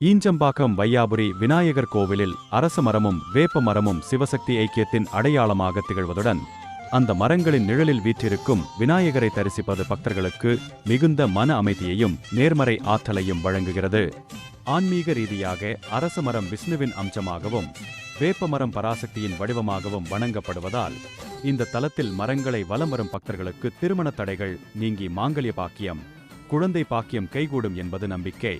ஈஞ்சம்பாக்கம் வையாபுரி விநாயகர் கோவிலில் அரச மரமும் வேப்ப மரமும் சிவசக்தி ஐக்கியத்தின் அடையாளமாக திகழ்வதுடன் அந்த மரங்களின் நிழலில் வீற்றிருக்கும் விநாயகரை தரிசிப்பது பக்தர்களுக்கு மிகுந்த மன அமைதியையும் நேர்மறை ஆற்றலையும் வழங்குகிறது. ஆன்மீக ரீதியாக அரச மரம் விஷ்ணுவின் அம்சமாகவும் வேப்பமரம் பராசக்தியின் வடிவமாகவும் வணங்கப்படுவதால் இந்த தலத்தில் மரங்களை வலம் வரும் பக்தர்களுக்கு திருமண தடைகள் நீங்கி மாங்கல்ய பாக்கியம், குழந்தை பாக்கியம் கைகூடும் என்பது நம்பிக்கை.